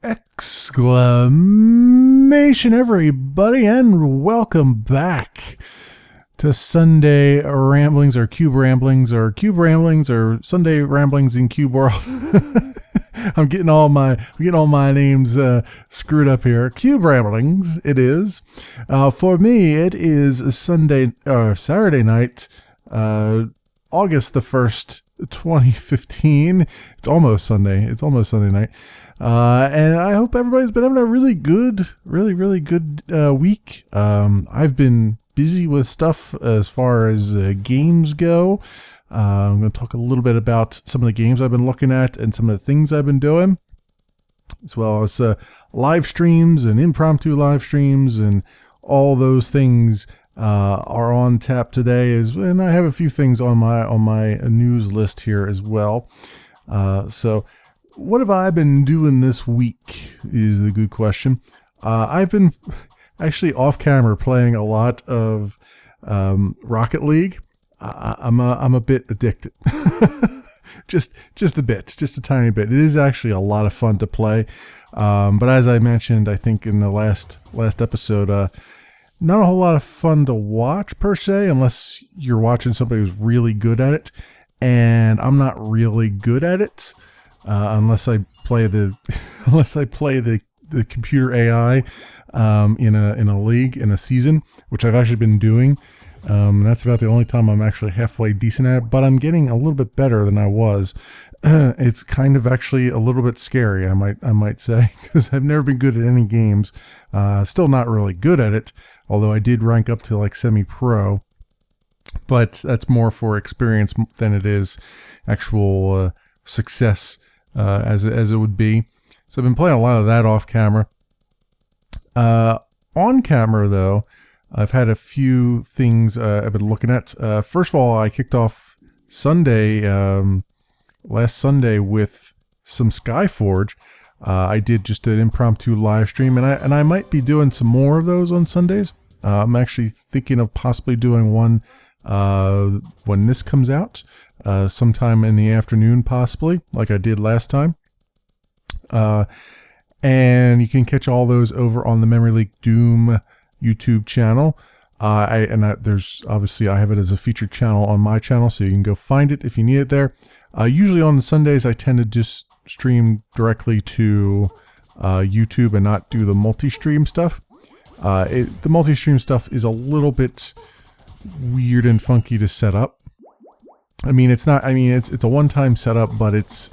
Exclamation, everybody, and welcome back to Sunday Ramblings or Cube Ramblings or Cube Ramblings or Sunday Ramblings in Cube World. I'm getting all my names screwed up here. Cube Ramblings, it is. For me, it is Saturday night, August the 1st, 2015. It's almost Sunday night. And I hope everybody's been having a really good week. I've been busy with stuff as far as games go. I'm going to talk a little bit about some of the games I've been looking at and some of the things I've been doing, as well as live streams and impromptu live streams, and all those things are on tap today. And I have a few things on my news list here as well. So what have I been doing this week is the good question. I've been actually off camera playing a lot of Rocket League. I'm a bit addicted. just a bit, just a tiny bit. It is actually a lot of fun to play. But as I mentioned, I think in the last episode, not a whole lot of fun to watch per se, unless you're watching somebody who's really good at it. And I'm not really good at it. Unless I play the computer AI in a league in a season, which I've actually been doing. That's about the only time I'm actually halfway decent at it, but I'm getting a little bit better than I was. It's kind of actually a little bit scary, I might say, because I've never been good at any games. Still not really good at it, although I did rank up to like semi-pro, but that's more for experience than it is actual success. As it would be. So I've been playing a lot of that off camera. On camera, though, I've had a few things I've been looking at. First of all, I kicked off last Sunday with some Skyforge. I did just an impromptu live stream, and I might be doing some more of those on Sundays. I'm actually thinking of possibly doing one when this comes out. Sometime in the afternoon, possibly, like I did last time. And you can catch all those over on the Memory Leak Doom YouTube channel. There's obviously, I have it as a featured channel on my channel, so you can go find it if you need it there. Usually on Sundays, I tend to just stream directly to YouTube and not do the multi-stream stuff. The multi-stream stuff is a little bit weird and funky to set up. It's a one-time setup, but it's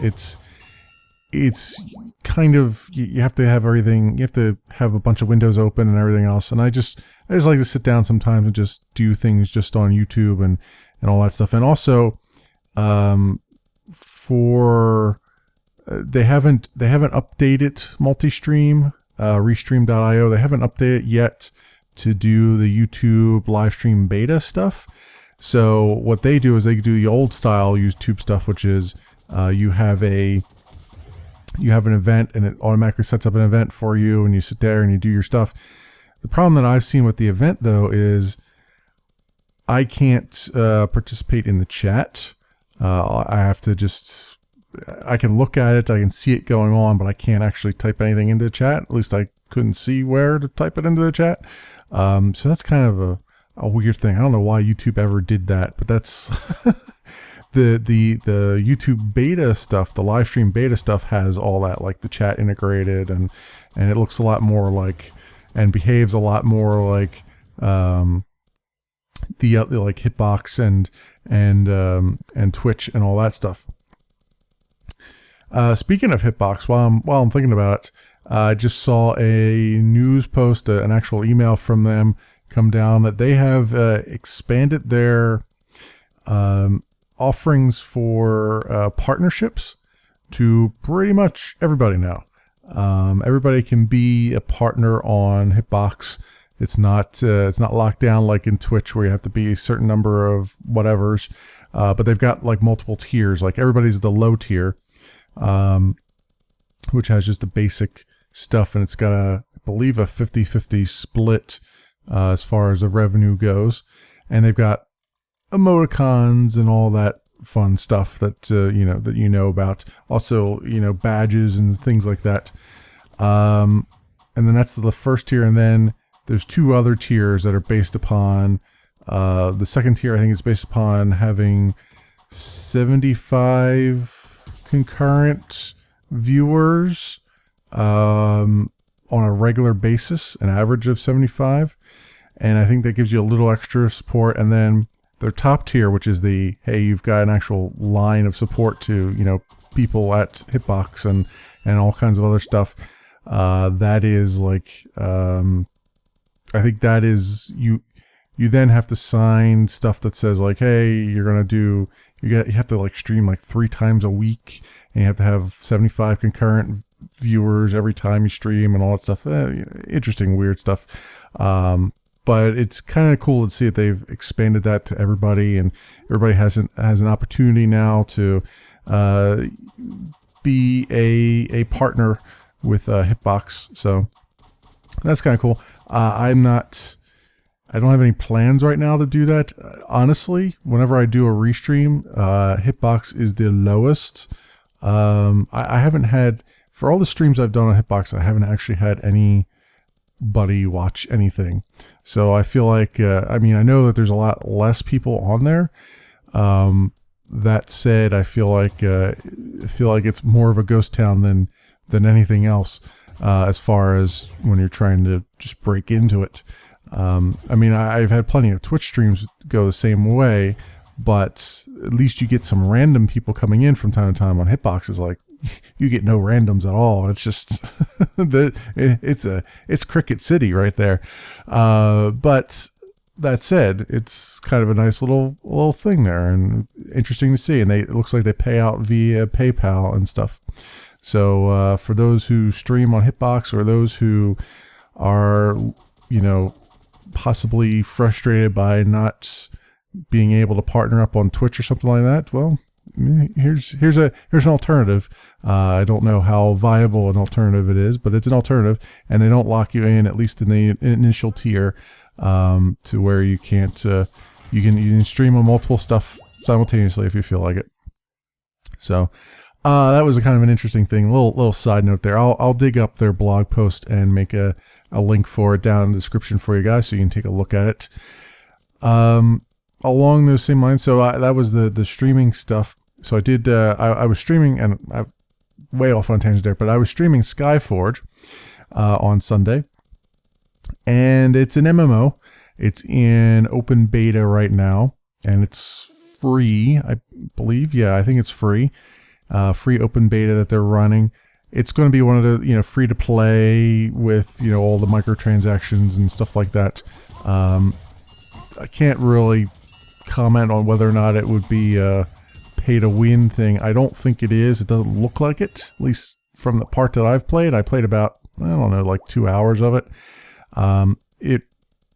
kind of, you have to have everything, you have to have a bunch of windows open and everything else. And I just like to sit down sometimes and just do things just on YouTube and all that stuff. And also, they haven't updated multi-stream, Restream.io. They haven't updated yet to do the YouTube live stream beta stuff. So what they do is they do the old style YouTube stuff, which is you have an event and it automatically sets up an event for you, and you sit there and you do your stuff. The problem that I've seen with the event, though, is I can't participate in the chat. I can look at it, I can see it going on, but I can't actually type anything into the chat. At least I couldn't see where to type it into the chat. So that's kind of a weird thing. I don't know why YouTube ever did that, but that's the YouTube beta stuff, the live stream beta stuff has all that, like the chat integrated, and it looks a lot more like, and behaves a lot more like the like Hitbox and Twitch and all that stuff. Speaking of Hitbox, while I'm thinking about it, I just saw a news post, an actual email from them come down that they have expanded their offerings for partnerships to pretty much everybody now. Everybody can be a partner on Hitbox. It's not locked down like in Twitch where you have to be a certain number of whatevers, but they've got like multiple tiers. Like everybody's the low tier, which has just the basic stuff, and it's got I believe a 50-50 split as far as the revenue goes, and they've got emoticons and all that fun stuff that you know about. Also, badges and things like that. And then that's the first tier, and then there's 2 other tiers that are based upon, the second tier I think is based upon having 75 concurrent viewers on a regular basis, an average of 75, and I think that gives you a little extra support. And then their top tier, which is the, hey, you've got an actual line of support to, you know, people at Hitbox and all kinds of other stuff. That is like, I think that is, you then have to sign stuff that says like, hey, you're gonna do, you have to like stream like 3 times a week, and you have to have 75 concurrent viewers every time you stream and all that stuff. Interesting, weird stuff. But it's kind of cool to see that they've expanded that to everybody, and everybody has an opportunity now to be a partner with Hitbox. So that's kind of cool. I don't have any plans right now to do that. Honestly, whenever I do a restream, Hitbox is the lowest. I haven't had, for all the streams I've done on Hitbox, I haven't actually had anybody watch anything. So I feel like, I mean, I know that there's a lot less people on there. That said, I feel like it's more of a ghost town than anything else, as far as when you're trying to just break into it. I mean, I've had plenty of Twitch streams go the same way, but at least you get some random people coming in from time to time. On Hitbox is like, you get no randoms at all. It's just it's Cricket City right there. But that said, it's kind of a nice little thing there, and interesting to see. And it looks like they pay out via PayPal and stuff. So for those who stream on Hitbox, or those who are, you know, possibly frustrated by not being able to partner up on Twitch or something like that, well, here's an alternative. I don't know how viable an alternative it is, but it's an alternative, and they don't lock you in, at least in the initial tier, to where you can't you can stream on multiple stuff simultaneously if you feel like it. So that was a kind of an interesting thing. Little side note there. I'll dig up their blog post and make a link for it down in the description for you guys, so you can take a look at it. Along those same lines, so that was the streaming stuff. So I did, I was streaming, and I'm way off on a tangent there, but I was streaming Skyforge on Sunday, and it's an MMO. It's in open beta right now, and it's free, I believe. Yeah, I think it's free. Free open beta that they're running. It's going to be one of the, you know, free to play with, you know, all the microtransactions and stuff like that. I can't really comment on whether or not it would be a pay to win thing. I don't think it is. It doesn't look like it, at least from the part that I've played. I played about, I don't know, like 2 hours of it. It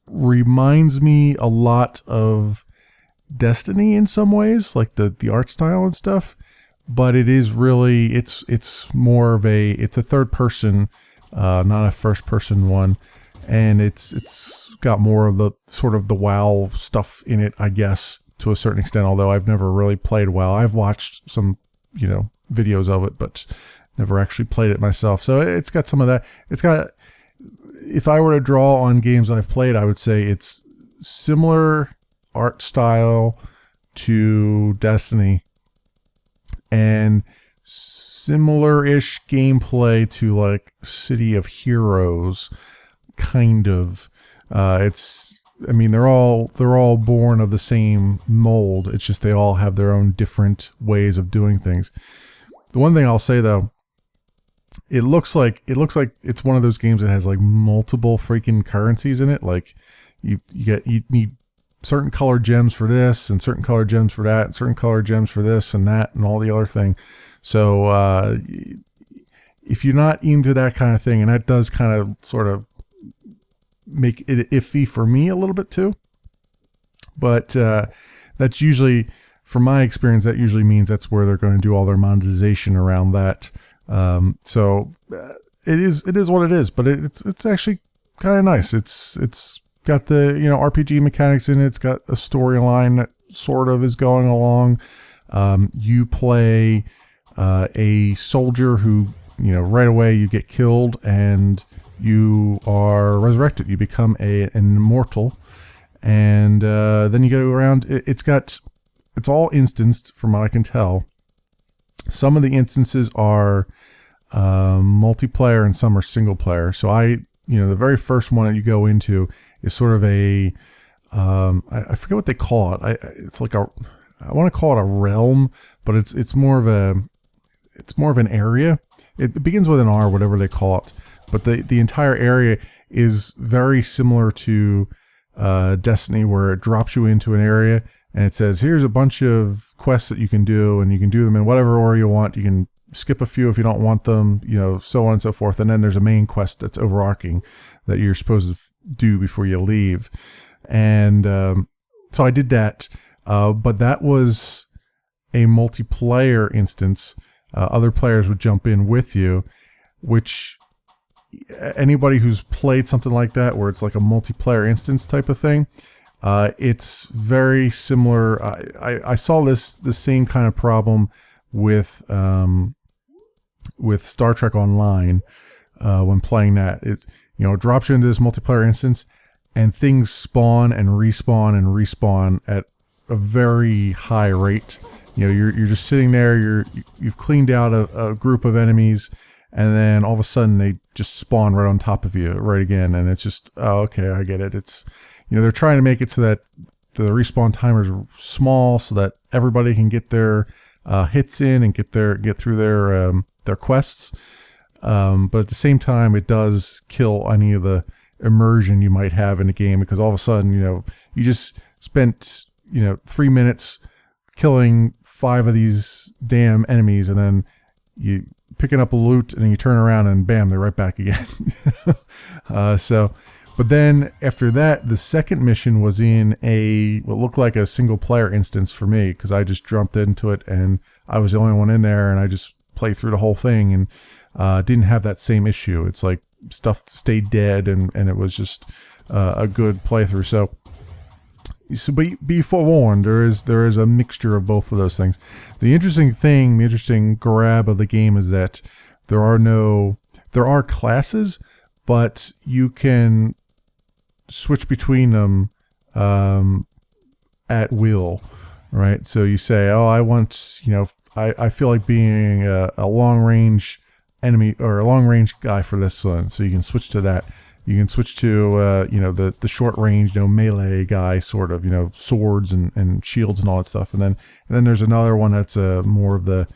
reminds me a lot of Destiny in some ways, like the art style and stuff. But it is really, it's more of it's a third person, not a first person one. And it's got more of the sort of the WoW stuff in it, I guess, to a certain extent, although I've never really played WoW. I've watched some, you know, videos of it, but never actually played it myself. So it's got some of that. It's got, if I were to draw on games I've played, I would say it's similar art style to Destiny, and similar-ish gameplay to like City of Heroes, kind of. I mean, they're all born of the same mold. It's just they all have their own different ways of doing things. The one thing I'll say though, it looks like it's one of those games that has like multiple freaking currencies in it. Like you need certain colored gems for this, and certain colored gems for that, and certain colored gems for this and that, and all the other thing. So if you're not into that kind of thing, and that does kind of sort of make it iffy for me a little bit too, but that's usually, from my experience, that usually means that's where they're going to do all their monetization around that. So it is what it is, but it's actually kind of nice. It's got the, you know, RPG mechanics in it. It's got a storyline that sort of is going along. You play a soldier who right away you get killed and you are resurrected. You become an immortal, and then you go around. It's all instanced from what I can tell. Some of the instances are multiplayer and some are single player. So the very first one that you go into is sort of a I forget what they call it. It's like I want to call it a realm, but it's more of an area. It begins with an R, whatever they call it. But the entire area is very similar to Destiny, where it drops you into an area and it says, here's a bunch of quests that you can do, and you can do them in whatever order you want. You can skip a few if you don't want them, so on and so forth. And then there's a main quest that's overarching that you're supposed to do before you leave. And so I did that, but that was a multiplayer instance. Other players would jump in with you, which anybody who's played something like that, where it's like a multiplayer instance type of thing, it's very similar. I saw the same kind of problem with Star Trek Online when playing that. It's it drops you into this multiplayer instance, and things spawn and respawn at a very high rate. You're just sitting there. You've cleaned out a group of enemies, and then all of a sudden they just spawn right on top of you right again, and it's just, oh, okay, I get it. It's they're trying to make it so that the respawn timers are small, so that everybody can get their hits in and get through their quests. But at the same time, it does kill any of the immersion you might have in the game, because all of a sudden, you just spent 3 minutes killing 5 of these damn enemies, and then you picking up a loot, and then you turn around and bam, they're right back again. But then after that, the second mission was in what looked like a single player instance for me, because I just jumped into it and I was the only one in there, and I just played through the whole thing and didn't have that same issue. It's like stuff stayed dead, and it was just a good playthrough. So be forewarned, there is a mixture of both of those things. The interesting grab of the game is that there are classes, but you can switch between them at will, right? So you say, oh, I want, I feel like being a long range enemy or a long range guy for this one, so you can switch to that. You can switch to the short range, melee guy, sort of, swords and shields and all that stuff. And then there's another one that's more of the,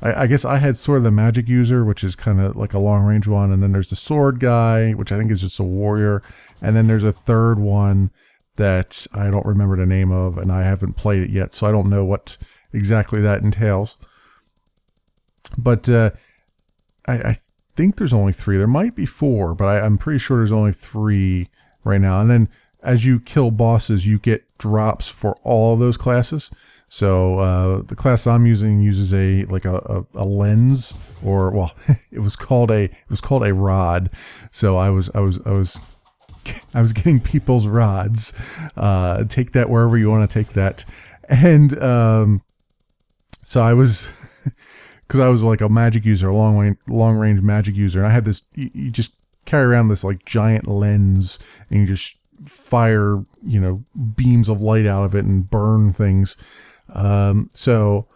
I guess I had sort of the magic user, which is kind of like a long range one. And then there's the sword guy, which I think is just a warrior. And then there's a third one that I don't remember the name of, and I haven't played it yet, so I don't know what exactly that entails. But I think there's only 3. There might be 4, but I'm pretty sure there's only 3 right now. And then as you kill bosses, you get drops for all of those classes. So the class I'm using uses a lens, or well, it was called a rod. So I was getting people's rods. Take that wherever you want to take that. And so I was, because I was like a magic user, a long range magic user, and I had this. You just carry around this like giant lens, and you just fire beams of light out of it and burn things. So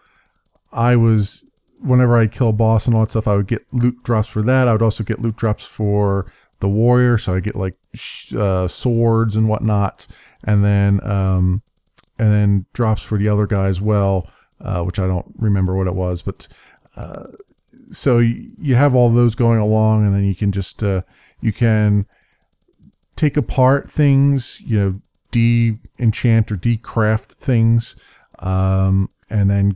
I was, whenever I kill a boss and all that stuff, I would get loot drops for that. I would also get loot drops for the warrior, so I get like swords and whatnot, and then drops for the other guy as well, which I don't remember what it was, but so you have all those going along, and then you can just you can take apart things, de-enchant or de-craft things, and then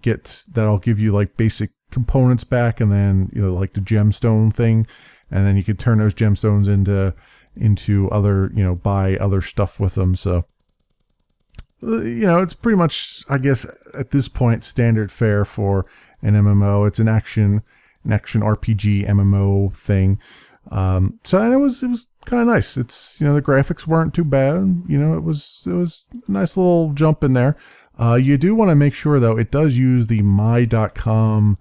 that'll give you like basic components back, and then like the gemstone thing, and then you can turn those gemstones into other, buy other stuff with them. So it's pretty much, I guess at this point, standard fare for an MMO. It's an action RPG MMO thing. So and it was kind of nice. It's the graphics weren't too bad. It was a nice little jump in there. You do want to make sure though it does use the my.com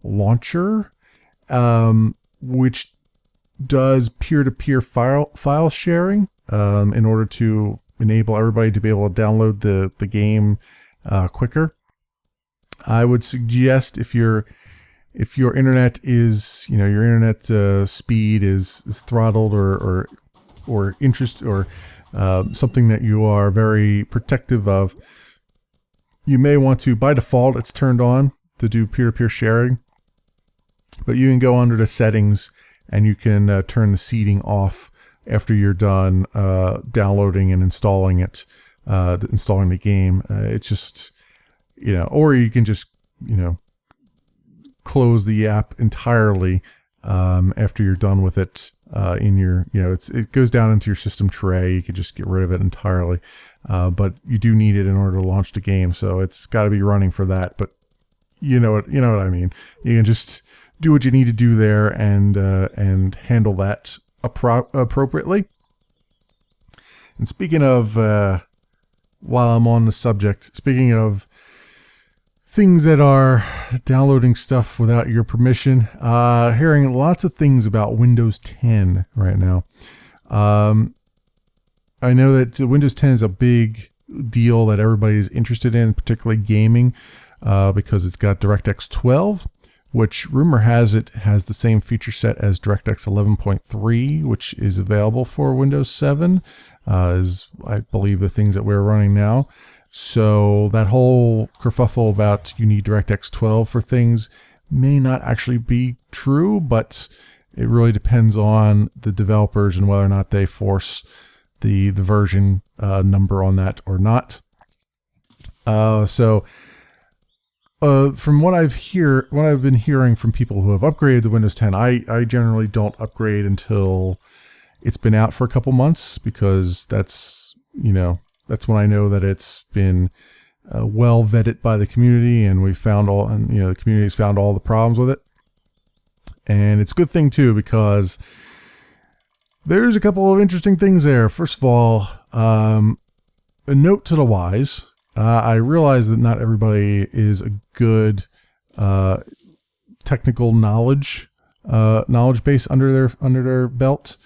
launcher. which does peer-to-peer file sharing in order to enable everybody to be able to download the game quicker. I would suggest if your internet is, your internet speed is throttled or interest or something that you are very protective of, you may want to, by default, it's turned on to do peer-to-peer sharing, but you can go under the settings and you can turn the seeding off after you're done downloading and installing it, installing the game. It's just, or you can just, close the app entirely after you're done with it in your, it goes down into your system tray. You could just get rid of it entirely, but you do need it in order to launch the game. So it's got to be running for that. But you know what I mean. You can just do what you need to do there and handle that appropriately. And speaking of, while I'm on the subject, speaking of things that are downloading stuff without your permission, hearing lots of things about Windows 10 right now. I know that Windows 10 is a big deal that everybody's interested in, particularly gaming, because it's got DirectX 12, which rumor has it has the same feature set as DirectX 11.3, which is available for Windows 7, is, I believe, the things that we're running now. So that whole kerfuffle about you need DirectX 12 for things may not actually be true, but it really depends on the developers and whether or not they force the version number on that or not. From what I've been hearing from people who have upgraded to Windows 10, I generally don't upgrade until it's been out for a couple months, because that's when I know that it's been well vetted by the community, and the community's found all the problems with it. And it's a good thing too, because there's a couple of interesting things there. First of all, a note to the wise. I realize that not everybody is a good technical knowledge base under their belt.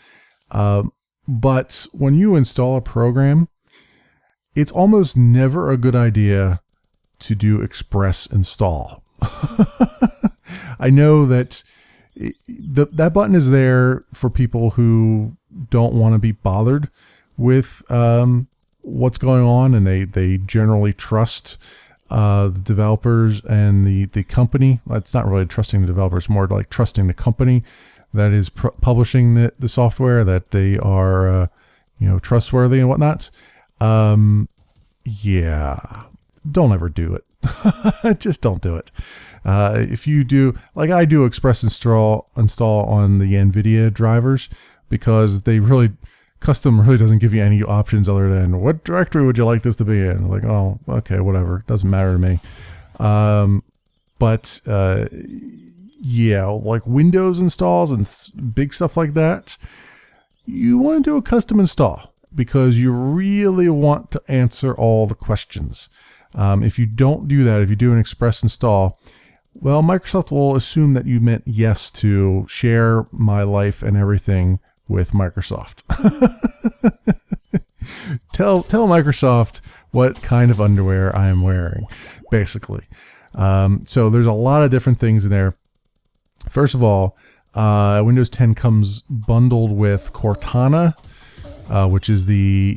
But when you install a program, it's almost never a good idea to do express install. I know that that button is there for people who don't want to be bothered with what's going on, and they generally trust the developers and the company. It's not really trusting the developers, more like trusting the company that is publishing the software, that they are trustworthy and whatnot. Yeah, don't ever do it. Just don't do it. If you do, like I do, express install on the NVIDIA drivers, because custom really doesn't give you any options other than what directory would you like this to be in. Like, oh, okay, whatever, doesn't matter to me. Yeah, like Windows installs and big stuff like that, you want to do a custom install, because you really want to answer all the questions. If you don't do that, if you do an express install, well, Microsoft will assume that you meant yes to share my life and everything with Microsoft. Tell Microsoft what kind of underwear I am wearing, basically. So there's a lot of different things in there. First of all, Windows 10 comes bundled with Cortana, which is the,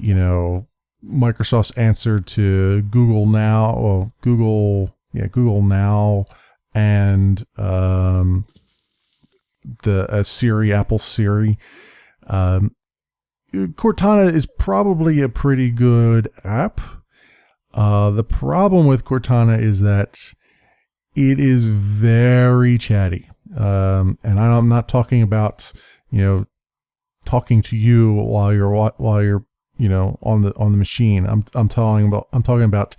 Microsoft's answer to Google Now, Google Now, and Siri, Apple Siri. Cortana is probably a pretty good app. The problem with Cortana is that it is very chatty. And I'm not talking about, talking to you while you're on the machine. I'm talking about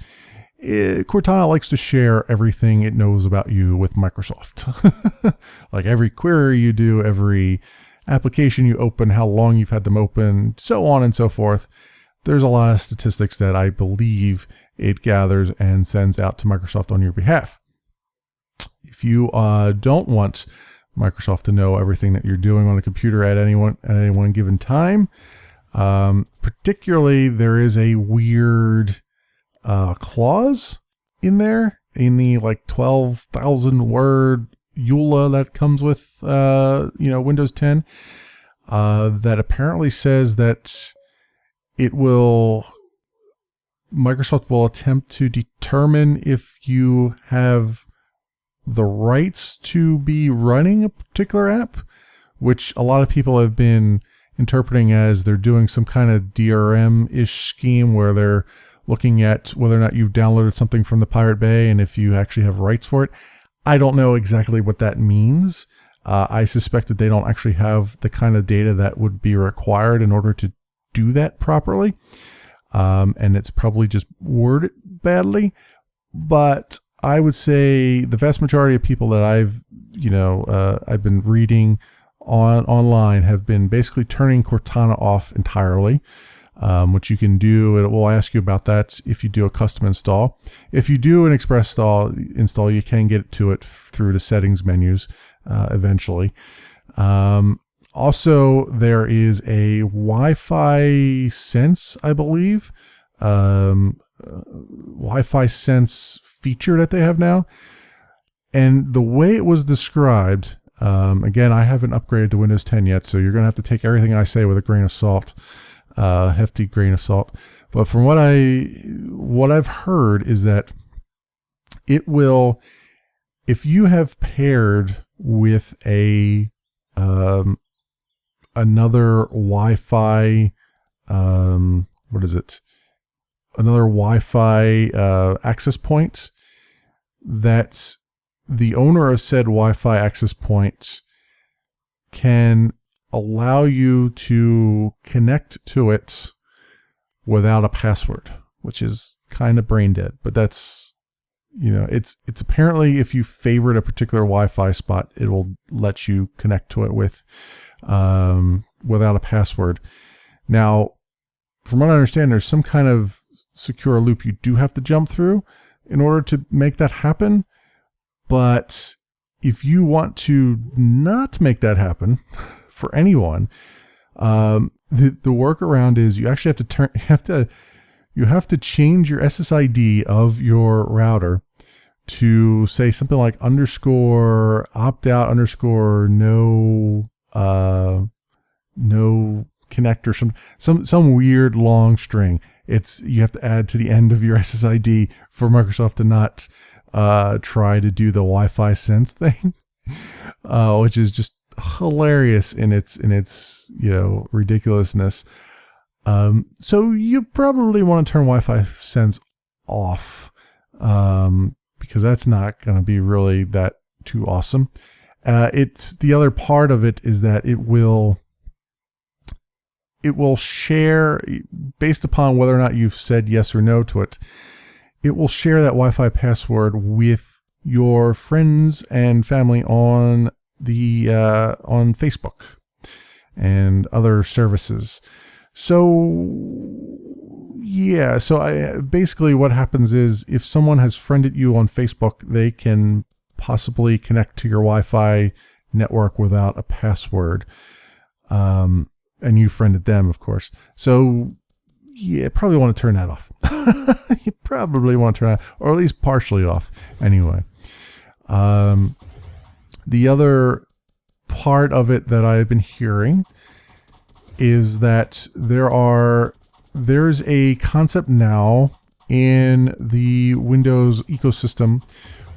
Cortana likes to share everything it knows about you with Microsoft. Like every query you do, every application you open, how long you've had them open, so on and so forth. There's a lot of statistics that I believe it gathers and sends out to Microsoft on your behalf. If you don't want Microsoft to know everything that you're doing on a computer at any one given time. Particularly, there is a weird clause in there in the like 12,000 word EULA that comes with Windows 10 that apparently says that Microsoft will attempt to determine if you have the rights to be running a particular app, which a lot of people have been interpreting as they're doing some kind of DRM-ish scheme where they're looking at whether or not you've downloaded something from the Pirate Bay and if you actually have rights for it. I don't know exactly what that means. I suspect that they don't actually have the kind of data that would be required in order to do that properly. And it's probably just worded badly. But I would say the vast majority of people that I've been reading online have been basically turning Cortana off entirely, which you can do. It will ask you about that if you do a custom install. If you do an express install, you can get to it through the settings menus eventually. Also, there is a Wi-Fi Sense, I believe, Wi-Fi Sense feature that they have now. And the way it was described, again, I haven't upgraded to Windows 10 yet, so you're going to have to take everything I say with a grain of salt, hefty grain of salt. But from what I've heard is that it will, if you have paired with another Wi-Fi, another Wi-Fi access point, that the owner of said Wi-Fi access point can allow you to connect to it without a password, which is kind of brain dead. But that's, it's apparently if you favorite a particular Wi-Fi spot, it will let you connect to it without a password. Now, from what I understand, there's some kind of secure loop you do have to jump through in order to make that happen. But if you want to not make that happen for anyone, the workaround is you actually have to change your SSID of your router to say something like _opt out no connect or some weird long string. You have to add to the end of your SSID for Microsoft to not try to do the Wi-Fi Sense thing, which is just hilarious in its ridiculousness. So you probably want to turn Wi-Fi Sense off, because that's not going to be really that too awesome. It's the other part of it is that it will share, based upon whether or not you've said yes or no to it, it will share that Wi-Fi password with your friends and family on Facebook and other services. So yeah, basically what happens is if someone has friended you on Facebook, they can possibly connect to your Wi-Fi network without a password. And you friended them, of course. So yeah, probably want to turn that off. You probably want to turn that, or at least partially off. Anyway, the other part of it that I've been hearing is that there's a concept now in the Windows ecosystem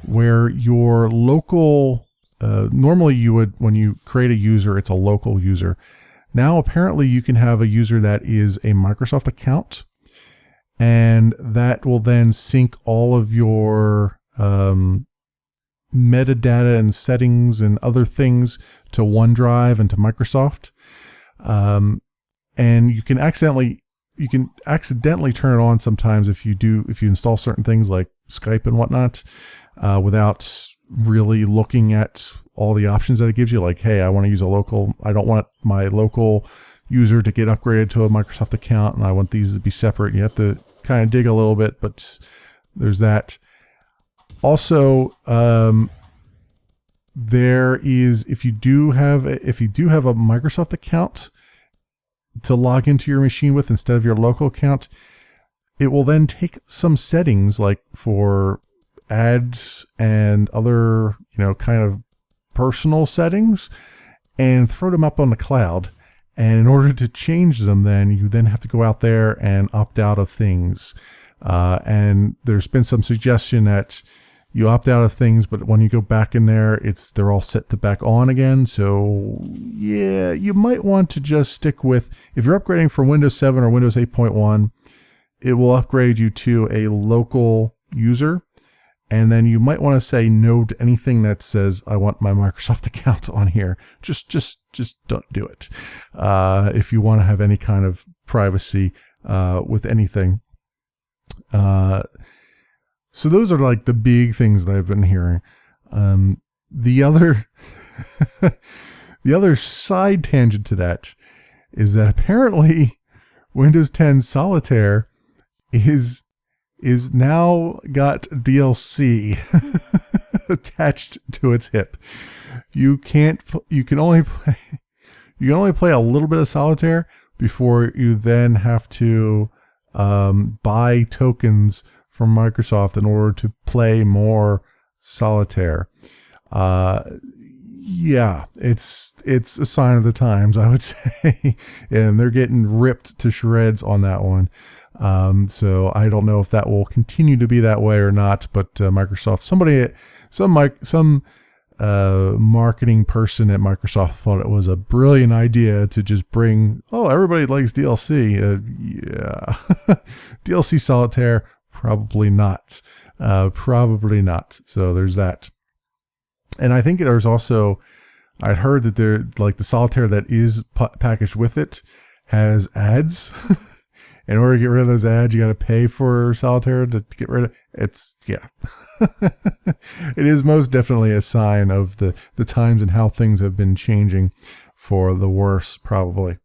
where your local, normally you would, when you create a user, it's a local user. Now, apparently, you can have a user that is a Microsoft account, and that will then sync all of your metadata and settings and other things to OneDrive and to Microsoft. And you can accidentally turn it on sometimes if you install certain things like Skype and whatnot, without really looking at all the options that it gives you. Like, hey, I want to use I don't want my local user to get upgraded to a Microsoft account, and I want these to be separate. You have to kind of dig a little bit, but there's that. Also, there is, if you do have a Microsoft account to log into your machine with instead of your local account, it will then take some settings like for ads and other, kind of personal settings and throw them up on the cloud. And in order to change them, then you then have to go out there and opt out of things. And there's been some suggestion that you opt out of things, but when you go back in there, they're all set to back on again. So yeah, you might want to just stick with, if you're upgrading from Windows 7 or Windows 8.1, it will upgrade you to a local user. And then you might want to say no to anything that says, I want my Microsoft account on here. Just don't do it. If you want to have any kind of privacy with anything. So those are like the big things that I've been hearing. The other side tangent to that is that apparently Windows 10 Solitaire is now got DLC attached to its hip. You can only play a little bit of Solitaire before you then have to buy tokens from Microsoft in order to play more Solitaire. Yeah, it's a sign of the times, I would say, and they're getting ripped to shreds on that one. So I don't know if that will continue to be that way or not, but Microsoft, some marketing person at Microsoft thought it was a brilliant idea to just bring, everybody likes DLC. Yeah, DLC Solitaire, probably not. Probably not. So there's that. And I think there's also, I'd heard that the Solitaire that is packaged with it has ads. In order to get rid of those ads, you got to pay for Solitaire to get rid of it. It is most definitely a sign of the times and how things have been changing for the worse, probably.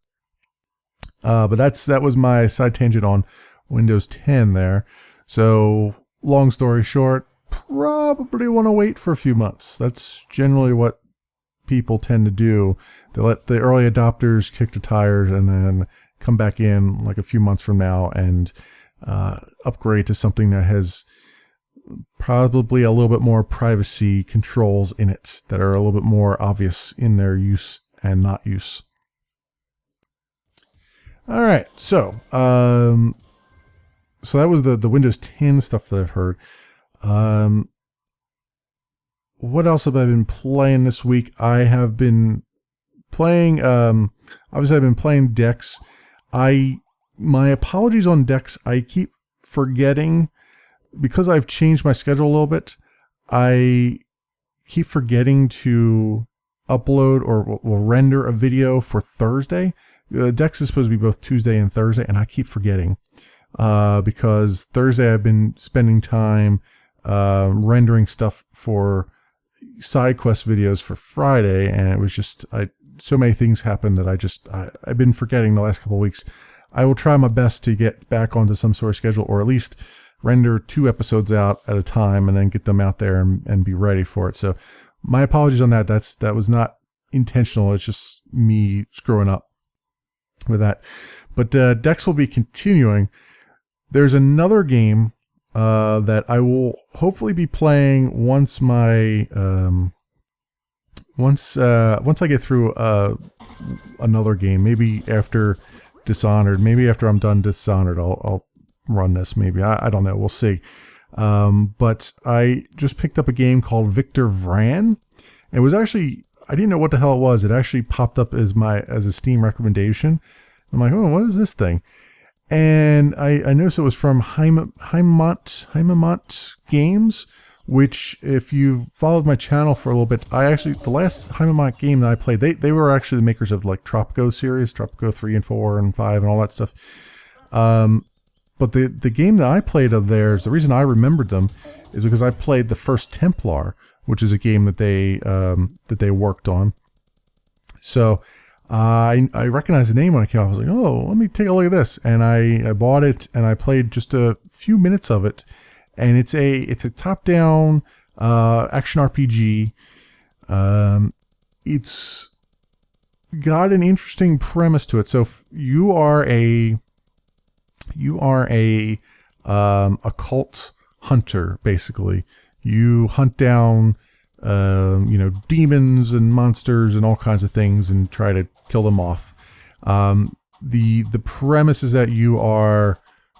But that was my side tangent on Windows 10 there. So long story short, probably want to wait for a few months. That's generally what people tend to do. They let the early adopters kick the tires and then come back in like a few months from now and upgrade to something that has probably a little bit more privacy controls in it that are a little bit more obvious in their use and not use. All right, so that was the Windows 10 stuff that I've heard. What else have I been playing this week? I have been playing, obviously I've been playing Dex. My apologies on Dex. I keep forgetting, because I've changed my schedule a little bit, I keep forgetting to upload or render a video for Thursday. Dex is supposed to be both Tuesday and Thursday, and I keep forgetting. Because Thursday I've been spending time rendering stuff for side quest videos for Friday, and it was just so many things happened that I've been forgetting the last couple of weeks. I will try my best to get back onto some sort of schedule, or at least render 2 episodes out at a time and then get them out there and be ready for it. So my apologies on that. That was not intentional. It's just me screwing up with that. But Dex will be continuing. There's another game that I will hopefully be playing once I get through another game, maybe after Dishonored, maybe after I'm done Dishonored, I'll run this. Maybe I don't know. We'll see. But I just picked up a game called Victor Vran. It was actually, I didn't know what the hell it was. It actually popped up as a Steam recommendation. I'm like, what is this thing? And I noticed it was from Heimamont Games, which, if you've followed my channel for a little bit, the last Heimamont game that I played, they were actually the makers of like Tropico series, Tropico 3 and 4 and 5 and all that stuff. But the game that I played of theirs, the reason I remembered them is because I played the first Templar, which is a game that they worked on. So I recognized the name when it came out. I was like, let me take a look at this. And I bought it and I played just a few minutes of it. And it's a top-down action RPG. It's got an interesting premise to it. So you are a occult hunter, basically. You hunt down demons and monsters and all kinds of things and try to kill them off. The premise is that you are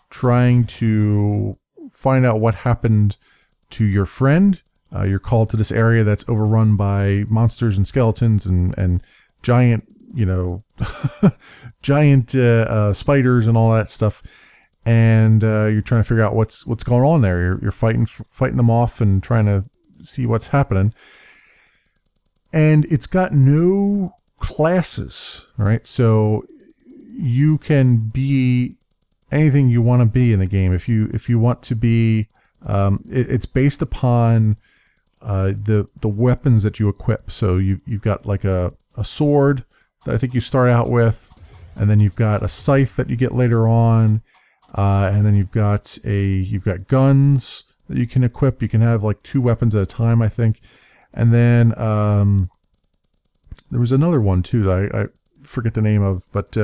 trying to find out what happened to your friend. You're called to this area that's overrun by monsters and skeletons and giant, giant spiders and all that stuff. And you're trying to figure out what's going on there. You're fighting them off and trying to see what's happening. And it's got no classes, right? So you can be anything you want to be in the game. If you want to be, it's based upon the weapons that you equip. So you've got like a sword that I think you start out with, and then you've got a scythe that you get later on, and then you've got guns that you can equip. You can have like 2 weapons at a time, I think. And then there was another one too that I forget the name of, but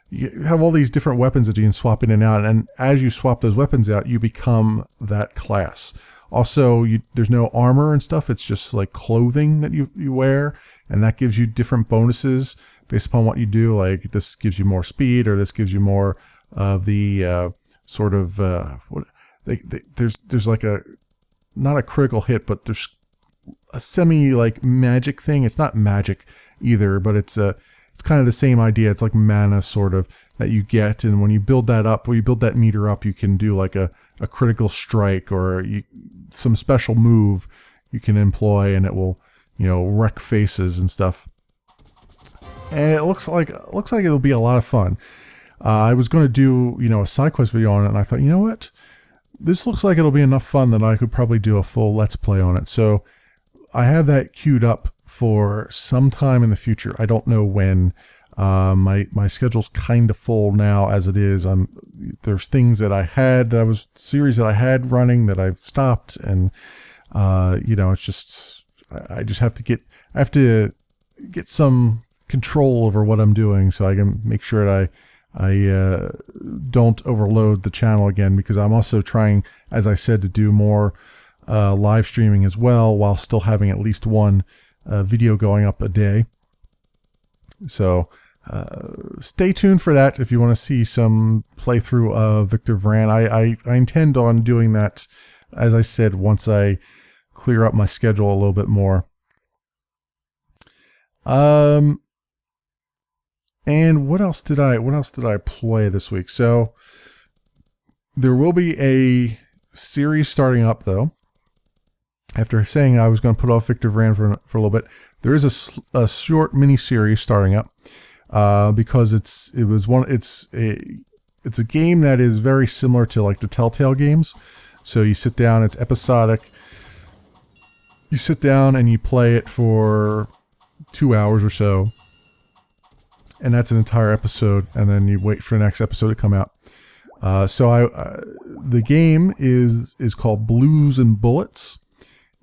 you have all these different weapons that you can swap in and out, and as you swap those weapons out, you become that class. Also, there's no armor and stuff. It's just like clothing that you wear, and that gives you different bonuses based upon what you do. Like this gives you more speed, or this gives you more of the sort of there's like not a critical hit, but there's a semi like magic thing. It's not magic either, but it's kind of the same idea. It's like mana sort of that you get, and when you build that up, when you build that meter up, you can do like a critical strike or some special move you can employ, and it will wreck faces and stuff. And it looks like it'll be a lot of fun. I was going to do a side quest video on it, and I thought, you know what, this looks like it'll be enough fun that I could probably do a full let's play on it. So I have that queued up for some time in the future. I don't know when. My schedule's kind of full now as it is. There's things that series that I had running that I've stopped, and it's just I have to get some control over what I'm doing so I can make sure that I don't overload the channel again, because I'm also trying, as I said, to do more live streaming as well, while still having at least one video going up a day. So stay tuned for that if you want to see some playthrough of Victor Vran. I intend on doing that, as I said, once I clear up my schedule a little bit more. And what else did I play this week? So there will be a series starting up, though. After saying I was going to put off Victor Vran for a little bit, there is a short mini series starting up because it's a game that is very similar to like the Telltale games. So you sit down, it's episodic. You sit down and you play it for 2 hours or so, and that's an entire episode, and then you wait for the next episode to come out. The game is called Blues and Bullets.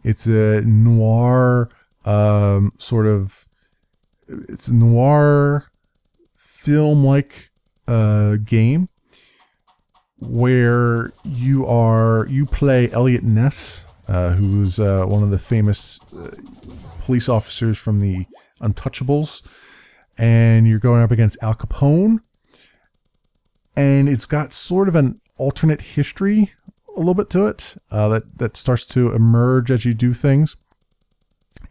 It's a noir it's a noir film-like game where you play Elliot Ness, who's one of the famous police officers from the Untouchables, and you're going up against Al Capone, and it's got sort of an alternate history a little bit to it that starts to emerge as you do things,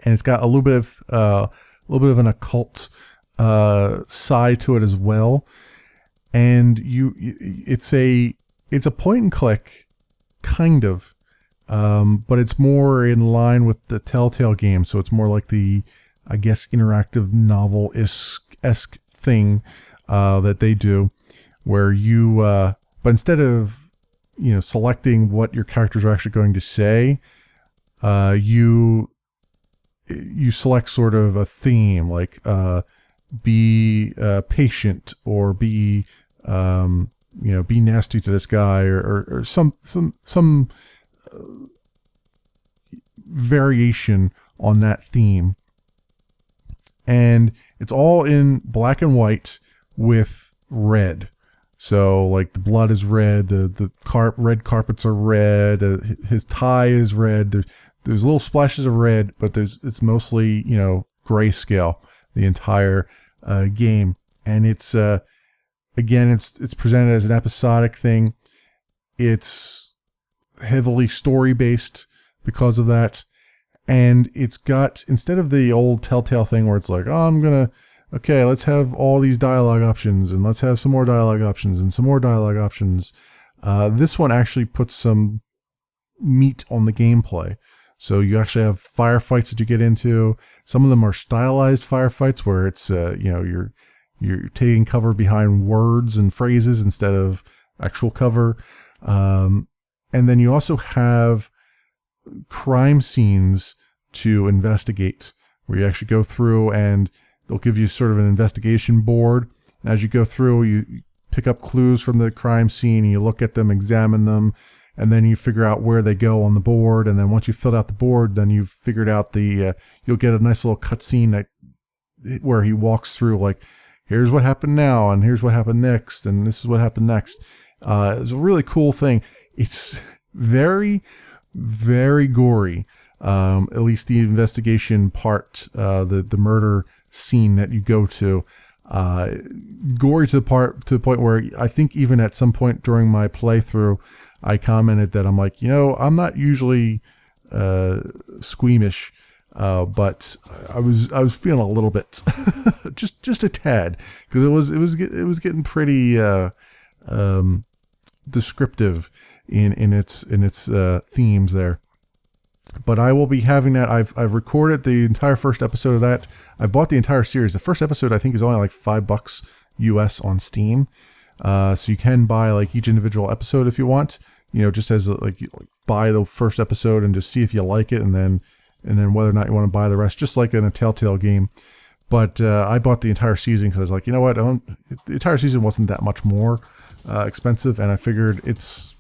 and it's got a little bit of an occult side to it as well. And it's a point and click kind of, but it's more in line with the Telltale game, so it's more like the, I guess, interactive novel-esque thing that they do, where but instead of selecting what your characters are actually going to say, you select sort of a theme, like be patient, or be be nasty to this guy, or some variation on that theme. and it's all in black and white with red. So like the blood is red, the red carpets are red, his tie is red. There's little splashes of red, but it's mostly, you know, grayscale the entire game, and it's again it's presented as an episodic thing. It's heavily story based because of that, and it's got, instead of the old Telltale thing where it's like, oh, okay, let's have all these dialogue options, and let's have some more dialogue options, and some more dialogue options. This one actually puts some meat on the gameplay. So you actually have firefights that you get into. Some of them are stylized firefights where it's, you know, you're taking cover behind words and phrases instead of actual cover. And then you also have crime scenes to investigate, where you actually go through and they'll give you sort of an investigation board. And as you go through, you pick up clues from the crime scene and you look at them, examine them, and then you figure out where they go on the board. And then once you've filled out the board, then you've figured out you'll get a nice little cutscene where he walks through, like, here's what happened now, and here's what happened next, and this is what happened next. It's a really cool thing. It's very, very gory. At least the investigation part, the murder scene that you go to, gory to the point where I think even at some point during my playthrough, I commented that I'm like, you know, I'm not usually squeamish, but I was feeling a little bit, just a tad, because it was getting pretty descriptive in its themes there. But I will be having that. I've recorded the entire first episode of that. I bought the entire series. The first episode I think is only like $5 US on Steam. So you can buy like each individual episode if you want, you know, just as like buy the first episode and just see if you like it, and then whether or not you want to buy the rest, just like in a Telltale game. But I bought the entire season because I was like, you know what, the entire season wasn't that much more expensive, and I figured if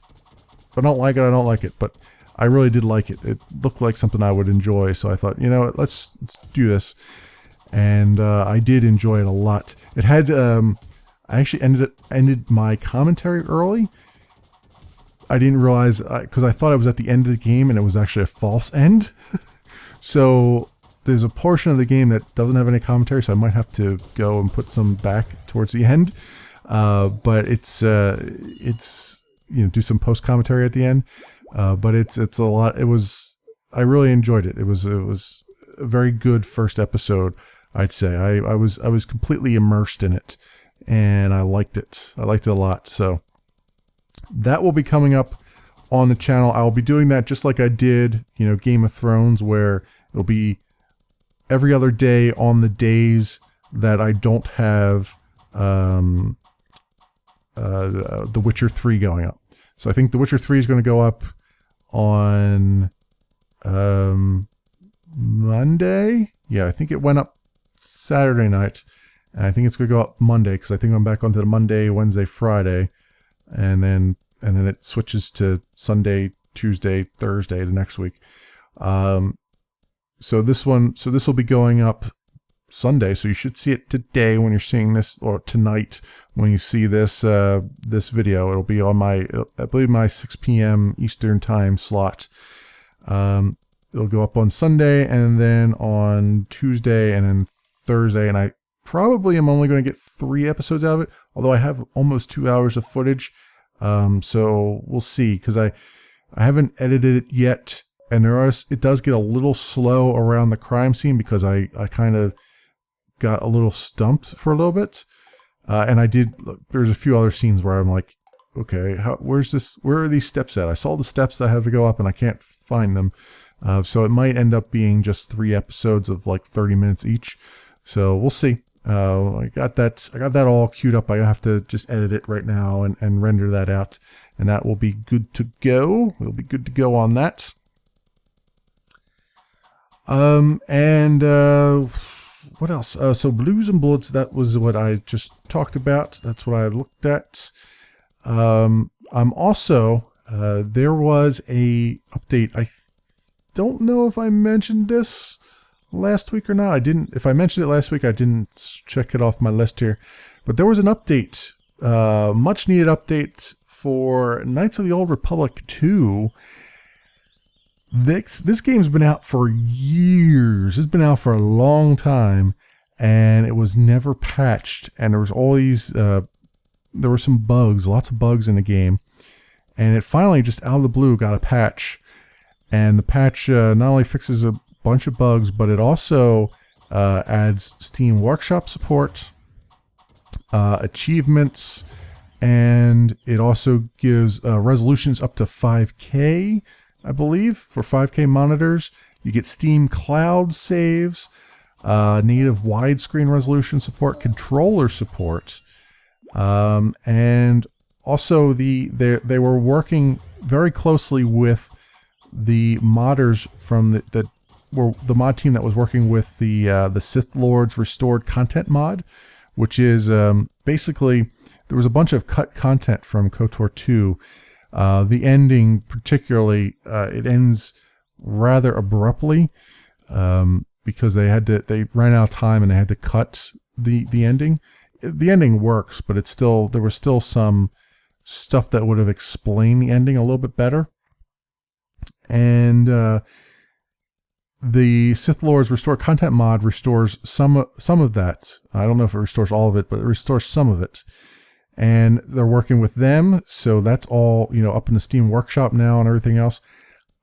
I don't like it, I don't like it. But I really did like it. It looked like something I would enjoy, so I thought, you know what, let's do this. And I did enjoy it a lot. It had I actually ended my commentary early. I didn't realize, because I thought I was at the end of the game, and it was actually a false end. So there's a portion of the game that doesn't have any commentary, so I might have to go and put some back towards the end. But it's you know, do some post commentary at the end. But it's a lot. I really enjoyed it. It was a very good first episode, I'd say. I was completely immersed in it, and I liked it. I liked it a lot. So that will be coming up on the channel. I'll be doing that just like I did, you know, Game of Thrones, where it'll be every other day on the days that I don't have The Witcher 3 going up. So I think The Witcher 3 is going to go up on Monday. Yeah, I think it went up Saturday night, and I think it's going to go up Monday, because I think I'm back onto the Monday, Wednesday, Friday, and then it switches to Sunday, Tuesday, Thursday the next week. So this will be going up Sunday, so you should see it today when you're seeing this, or tonight when you see this this video. It'll be on I believe my 6 p.m. Eastern time slot. It'll go up on Sunday, and then on Tuesday, and then Thursday, and I probably am only going to get 3 episodes out of it, although I have almost 2 hours of footage. So we'll see, because I haven't edited it yet, and it does get a little slow around the crime scene, because I kind of got a little stumped for a little bit, and there's a few other scenes where I'm like, okay, where are these steps at? I saw the steps that I have to go up, and I can't find them. So it might end up being just 3 episodes of like 30 minutes each. So we'll see. I got that all queued up. I have to just edit it right now and render that out, and that will be good to go. We'll be good to go on that. What else? So Blues and Bullets, that was what I just talked about. That's what I looked at. I'm also, there was a update. I don't know if I mentioned this last week or not. I didn't. If I mentioned it last week, I didn't check it off my list here. But there was an update, much needed update for Knights of the Old Republic 2. This game's been out for years. It's been out for a long time, and it was never patched. And there was all these, there were some bugs, lots of bugs in the game. And it finally, just out of the blue, got a patch. And the patch not only fixes a bunch of bugs, but it also adds Steam Workshop support, achievements, and it also gives resolutions up to 5K, I believe, for 5K monitors. You get Steam Cloud saves, native widescreen resolution support, controller support, and also they were working very closely with the modders from the mod team that was working with the Sith Lords Restored Content mod, which is basically, there was a bunch of cut content from Kotor II. The ending particularly, it ends rather abruptly because they ran out of time and they had to cut the ending. The ending works, but there was still some stuff that would have explained the ending a little bit better. And the Sith Lords Restore Content mod restores some of that. I don't know if it restores all of it, but it restores some of it. And they're working with them, so that's all, up in the Steam Workshop now and everything else.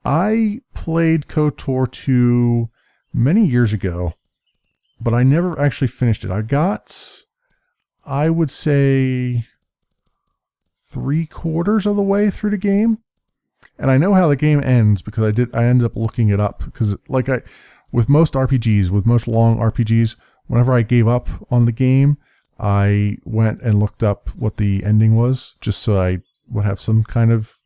I played KOTOR 2 many years ago, but I never actually finished it. I would say 3/4 of the way through the game. And I know how the game ends because I ended up looking it up, because with most RPGs, with most long RPGs, whenever I gave up on the game, I went and looked up what the ending was, just so I would have some kind of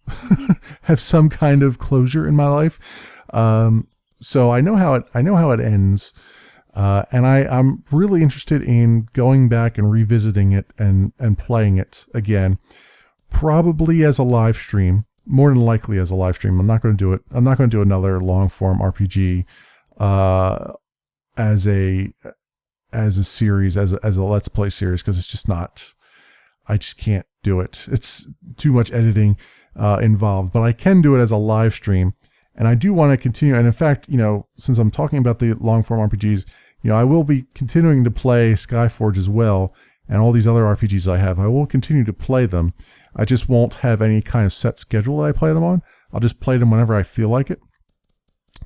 closure in my life. So I know how it ends, and I'm really interested in going back and revisiting it and playing it again, probably as a live stream. More than likely as a live stream. I'm not going to do it. I'm not going to do another long form RPG as a series, as a Let's Play series, because it's just not. I just can't do it. It's too much editing involved. But I can do it as a live stream, and I do want to continue. And in fact, since I'm talking about the long form RPGs, I will be continuing to play Skyforge as well, and all these other RPGs I have. I will continue to play them. I just won't have any kind of set schedule that I play them on. I'll just play them whenever I feel like it,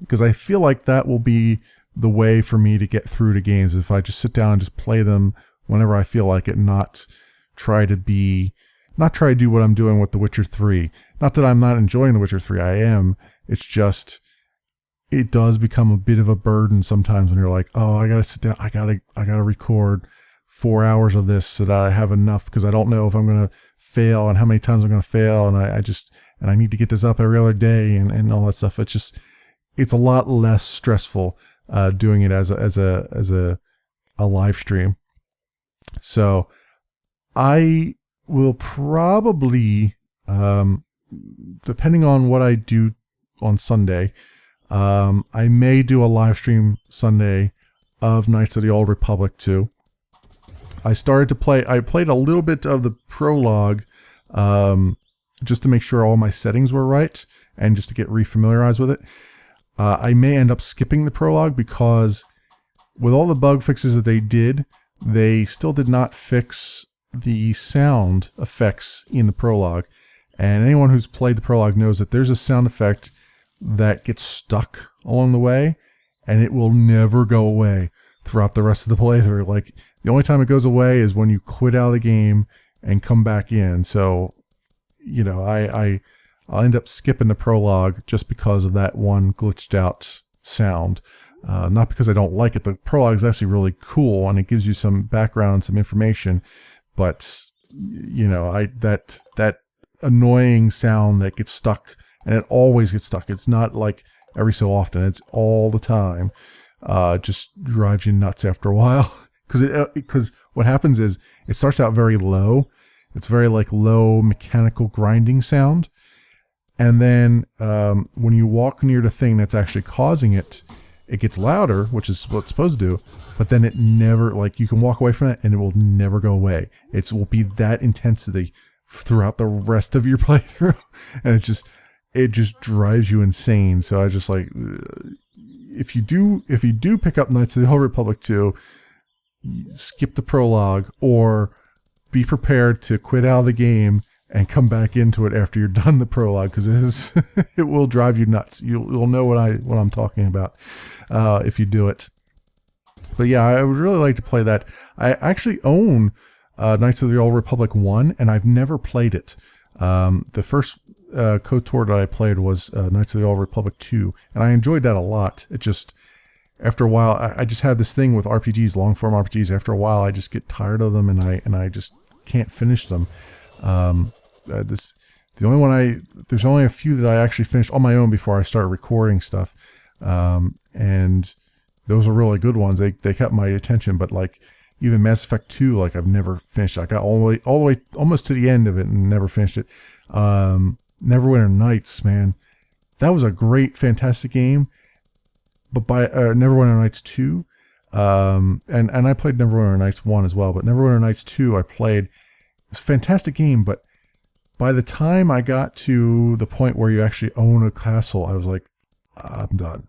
because I feel like that will be the way for me to get through the games. If I just sit down and just play them whenever I feel like it, not try to do what I'm doing with The Witcher 3. Not that I'm not enjoying The Witcher 3, I am. It's just, it does become a bit of a burden sometimes when you're like, oh, I gotta sit down, I gotta record 4 hours of this so that I have enough, because I don't know if I'm gonna fail and how many times I'm gonna fail, and I need to get this up every other day and all that stuff. It's a lot less stressful doing it as a live stream. So I will probably, depending on what I do on Sunday, I may do a live stream Sunday of Knights of the Old Republic 2. I played a little bit of the prologue just to make sure all my settings were right and just to get refamiliarized with it. I may end up skipping the prologue because with all the bug fixes that they still did not fix the sound effects in the prologue. And anyone who's played the prologue knows that there's a sound effect that gets stuck along the way, and it will never go away throughout the rest of the playthrough. Like, the only time it goes away is when you quit out of the game and come back in. So, I'll end up skipping the prologue just because of that one glitched out sound. Not because I don't like it. The prologue is actually really cool, and it gives you some background and some information. But, that annoying sound that gets stuck, and it always gets stuck. It's not like every so often. It's all the time. Just drives you nuts after a while. Because what happens is it starts out very low. It's very low mechanical grinding sound. And then when you walk near the thing that's actually causing it, it gets louder, which is what it's supposed to do, but then it never, like, you can walk away from it and it will never go away. It will be that intensity throughout the rest of your playthrough, and it just drives you insane. So I just like, if you do pick up Knights of the Old Republic 2, skip the prologue, or be prepared to quit out of the game and come back into it after you're done the prologue, because it will drive you nuts. You'll know what I'm talking about if you do it. But yeah, I would really like to play that. I actually own Knights of the Old Republic 1, and I've never played it. The first KOTOR that I played was Knights of the Old Republic 2, and I enjoyed that a lot. It just, after a while, I just had this thing with RPGs, long-form RPGs. After a while, I just get tired of them, and I just can't finish them. There's only a few that I actually finished on my own before I started recording stuff, and those were really good ones. They kept my attention, but like even Mass Effect 2, like I've never finished. I got all the way almost to the end of it and never finished it. Neverwinter Nights, man, that was a great, fantastic game. But by Neverwinter Nights 2, and I played Neverwinter Nights 1 as well, but Neverwinter Nights 2 I played. It's a fantastic game, but by the time I got to the point where you actually own a castle, I was like, I'm done.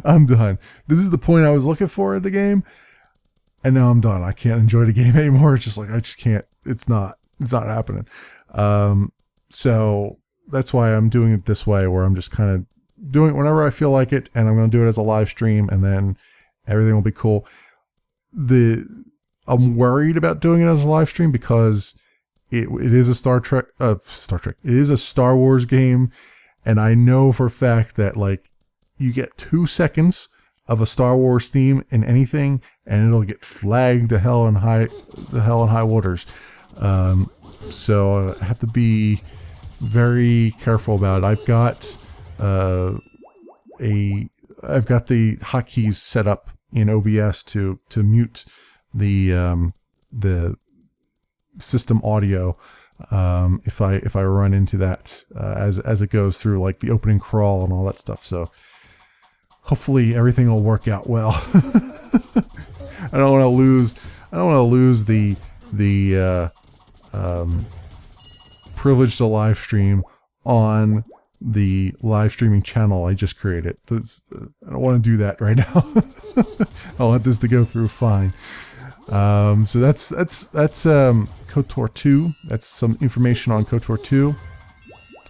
I'm done. This is the point I was looking for in the game, and now I'm done. I can't enjoy the game anymore. It's just like, I just can't. It's not happening. So that's why I'm doing it this way, where I'm just kind of doing it whenever I feel like it, and I'm going to do it as a live stream, and then everything will be cool. I'm worried about doing it as a live stream because it is a Star Trek. It is a Star Wars game, and I know for a fact that like you get 2 seconds of a Star Wars theme in anything, and it'll get flagged to hell and high waters. So I have to be very careful about it. I've got the hotkeys set up in OBS to mute the system audio if I run into that as it goes through, like the opening crawl and all that stuff. So hopefully everything will work out well. I don't want to lose the privilege to live stream on the live streaming channel I just created. I don't want to do that right now. I want this to go through fine. So that's KOTOR 2. That's some information on KOTOR 2.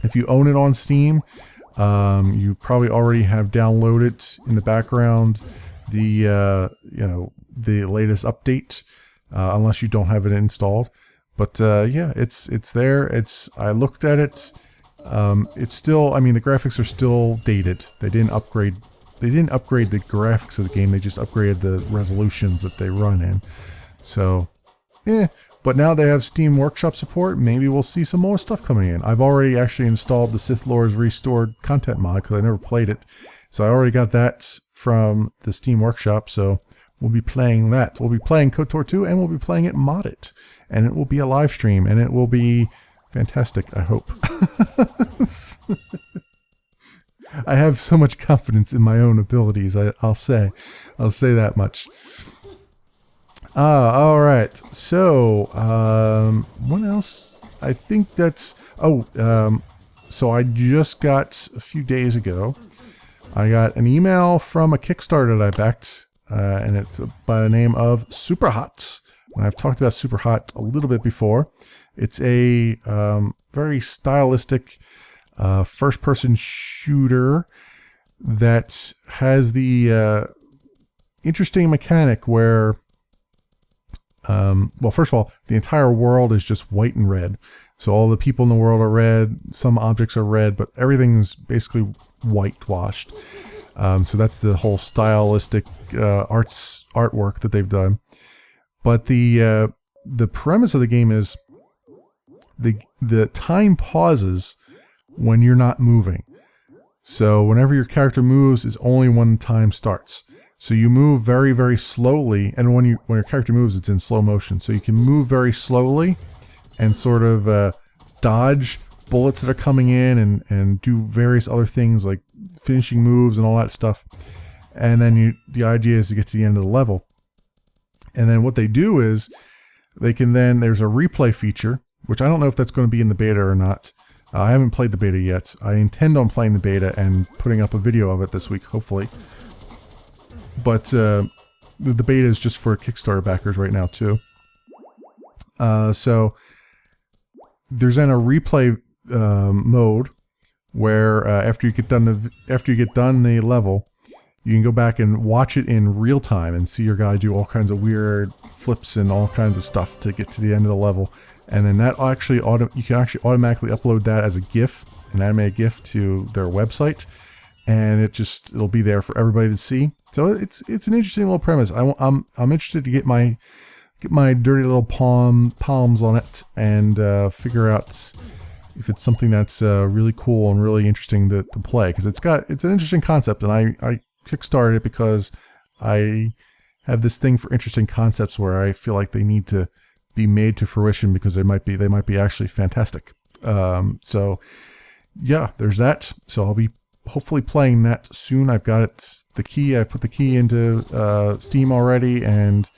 If you own it on Steam, you probably already have downloaded in the background the latest update, unless you don't have it installed. But yeah, it's there. I looked at it. It's still, I mean, the graphics are still dated. They didn't upgrade the graphics of the game. They just upgraded the resolutions that they run in. So, but now they have Steam Workshop support. Maybe we'll see some more stuff coming in. I've already actually installed the Sith Lords Restored content mod because I never played it. So I already got that from the Steam Workshop. So we'll be playing that. We'll be playing KOTOR 2, and we'll be playing it modded. And it will be a live stream, and it will be fantastic, I hope. I have so much confidence in my own abilities, I'll say that much. All right. So, what else? I think that's... so I just got, a few days ago, I got an email from a Kickstarter that I backed, and it's by the name of Superhot. And I've talked about Superhot a little bit before. It's a very stylistic first-person shooter that has the interesting mechanic where, well, first of all, the entire world is just white and red. So all the people in the world are red, some objects are red, but everything's basically whitewashed. So that's the whole stylistic artwork that they've done. But the premise of the game is the time pauses when you're not moving. So whenever your character moves is only when time starts. So you move very, very slowly, and when your character moves, it's in slow motion. So you can move very slowly and sort of dodge bullets that are coming in and do various other things like finishing moves and all that stuff. and then the idea is to get to the end of the level. And then what they do is they can then, there's a replay feature, which I don't know if that's going to be in the beta or not. I haven't played the beta yet. I intend on playing the beta and putting up a video of it this week, hopefully. But the beta is just for Kickstarter backers right now too. So there's then a replay mode where after you get done the level, you can go back and watch it in real time and see your guy do all kinds of weird flips and all kinds of stuff to get to the end of the level. And then that actually you can actually automatically upload that as a GIF, an animated GIF, to their website, and it'll be there for everybody to see. So it's an interesting little premise. I'm interested to get my dirty little palms on it and figure out if it's something that's really cool and really interesting to play, because it's an interesting concept, and I kickstarted it because I have this thing for interesting concepts where I feel like they need to be made to fruition because they might be actually fantastic. So yeah, there's that. So I'll be hopefully playing that soon. I've got the key. I put the key into Steam already, and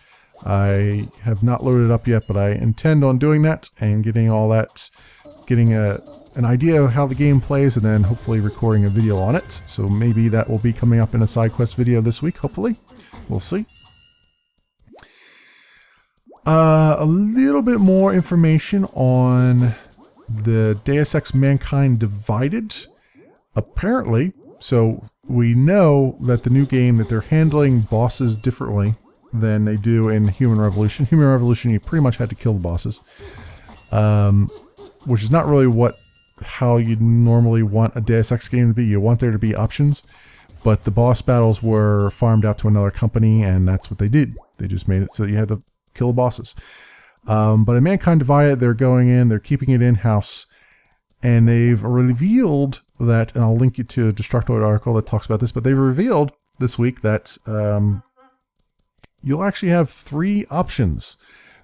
I have not loaded it up yet, but I intend on doing that and getting an idea of how the game plays, and then hopefully recording a video on it. So maybe that will be coming up in a side quest video this week, hopefully. We'll see. A little bit more information on the Deus Ex Mankind Divided. Apparently, so we know that the new game, that they're handling bosses differently than they do in Human Revolution. Human Revolution, you pretty much had to kill the bosses, which is not really how you normally want a Deus Ex game to be. You want there to be options, but the boss battles were farmed out to another company, and that's what they did. They just made it so you had to kill the bosses. But in Mankind Divided, they're keeping it in-house, and they've revealed that, and I'll link you to a Destructoid article that talks about this, but they revealed this week that you'll actually have 3 options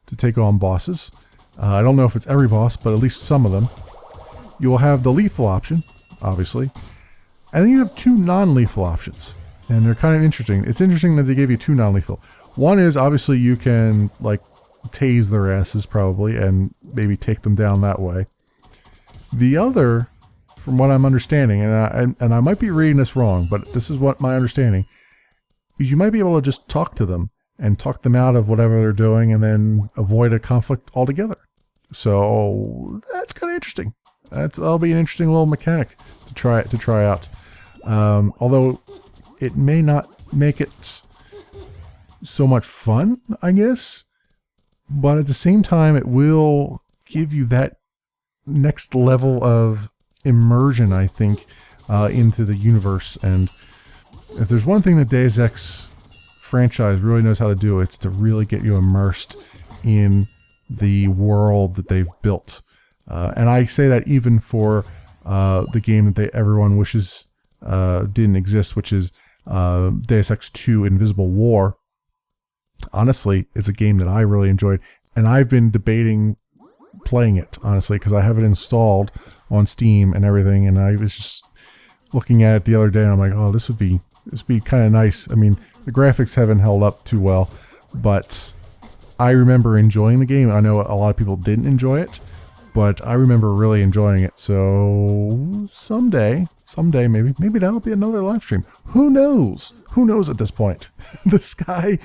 to take on bosses. I don't know if it's every boss, but at least some of them. You will have the lethal option, obviously, and then you have 2 non-lethal options, and they're kind of interesting. It's interesting that they gave you 2 non-lethal. One is, obviously, you can, like, tase their asses, probably, and maybe take them down that way. The other, from what I'm understanding, and I might be reading this wrong, but this is what my understanding, is you might be able to just talk to them, and talk them out of whatever they're doing, and then avoid a conflict altogether. So, that's kind of interesting. That'll be an interesting little mechanic to try out. Although, it may not make it so much fun, I guess, but at the same time it will give you that next level of immersion, I think, into the universe. And if there's one thing that Deus Ex franchise really knows how to do, it's to really get you immersed in the world that they've built. And I say that even for the game that everyone wishes didn't exist, which is Deus Ex 2 Invisible War. Honestly, it's a game that I really enjoyed, and I've been debating playing it, honestly, because I have it installed on Steam and everything, and I was just looking at it the other day, and I'm like, oh, this would be kind of nice. I mean, the graphics haven't held up too well, but I remember enjoying the game. I know a lot of people didn't enjoy it, but I remember really enjoying it. So someday maybe that'll be another live stream. Who knows? Who knows at this point? The sky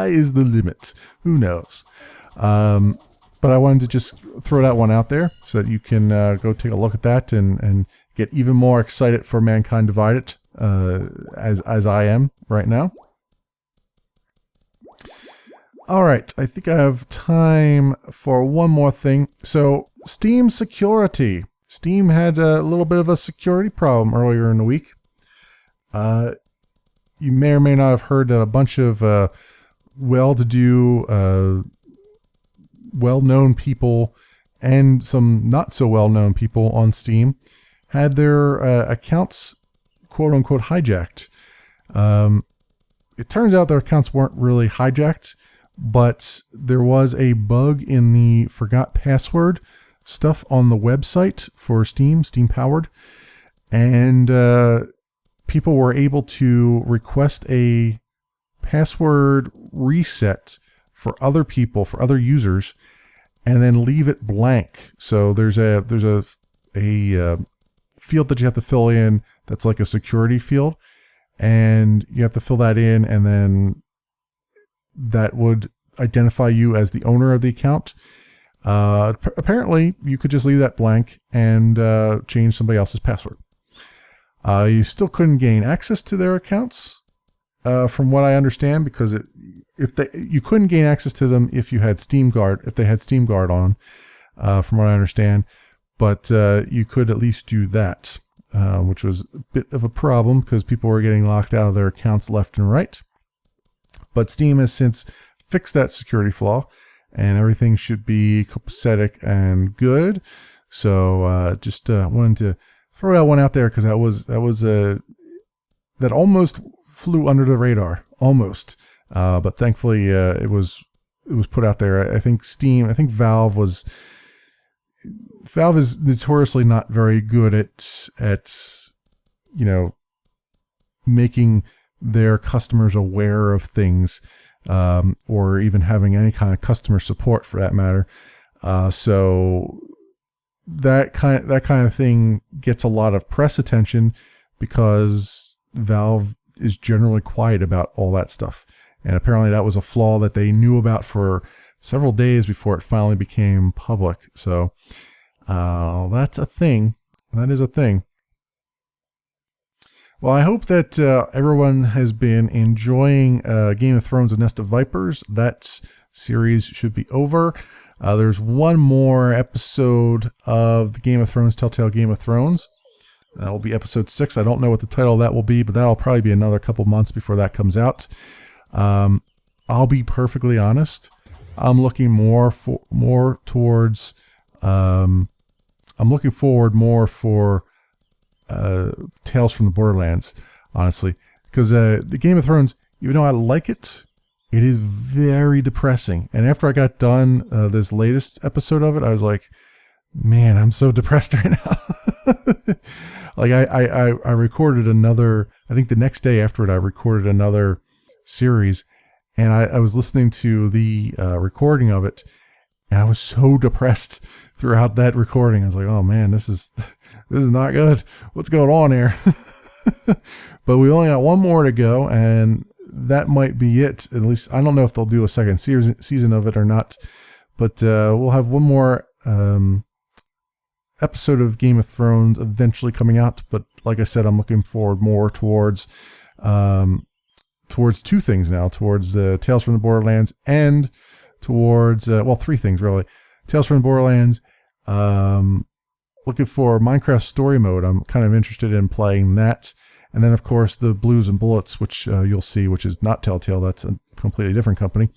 is the limit. Who knows? But I wanted to just throw that one out there so that you can go take a look at that and get even more excited for Mankind Divided as I am right now. All right, I think I have time for one more thing. So, Steam security. Steam had a little bit of a security problem earlier in the week. You may or may not have heard that a bunch of well-to-do, well-known people and some not-so-well-known people on Steam had their accounts, quote-unquote, hijacked. It turns out their accounts weren't really hijacked, but there was a bug in the forgot password stuff on the website for Steam powered, and people were able to request a password reset for other people, for other users, and then leave it blank. So there's a field that you have to fill in that's like a security field, and you have to fill that in, and then that would identify you as the owner of the account. Apparently, you could just leave that blank and change somebody else's password. You still couldn't gain access to their accounts, from what I understand, because you couldn't gain access to them if you had SteamGuard, if they had SteamGuard on, from what I understand. But you could at least do that, which was a bit of a problem because people were getting locked out of their accounts left and right. But Steam has since fixed that security flaw, and everything should be copacetic and good. So just wanted to throw that one out there because that almost flew under the radar, almost. But thankfully, it was put out there. I think Valve is notoriously not very good at making their customers aware of things, or even having any kind of customer support for that matter. So that kind of thing gets a lot of press attention because Valve is generally quiet about all that stuff. And apparently that was a flaw that they knew about for several days before it finally became public. So that's a thing. That is a thing. Well, I hope that everyone has been enjoying Game of Thrones: A Nest of Vipers. That series should be over. There's one more episode of the Game of Thrones, Telltale Game of Thrones. That will be episode 6. I don't know what the title of that will be, but that'll probably be another couple months before that comes out. I'll be perfectly honest. I'm looking more towards. I'm looking forward more for Tales from the Borderlands, honestly, because the Game of Thrones, even though I like it, it is very depressing. And after I got done this latest episode of it, I was like, man, I'm so depressed right now. Like I recorded another, I think the next day after it, I recorded another series, and I was listening to the recording of it, and I was so depressed throughout that recording. I was like, oh man, this is not good. What's going on here? But we only got one more to go, and that might be it. At least I don't know if they'll do a second season of it or not, but we'll have one more episode of Game of Thrones eventually coming out. But like I said, I'm looking forward more towards two things now, towards Tales from the Borderlands, and towards three things really. Tales from the Borderlands, looking for Minecraft story mode. I'm kind of interested in playing that. And then, of course, the Blues and Bullets, which you'll see, which is not Telltale. That's a completely different company.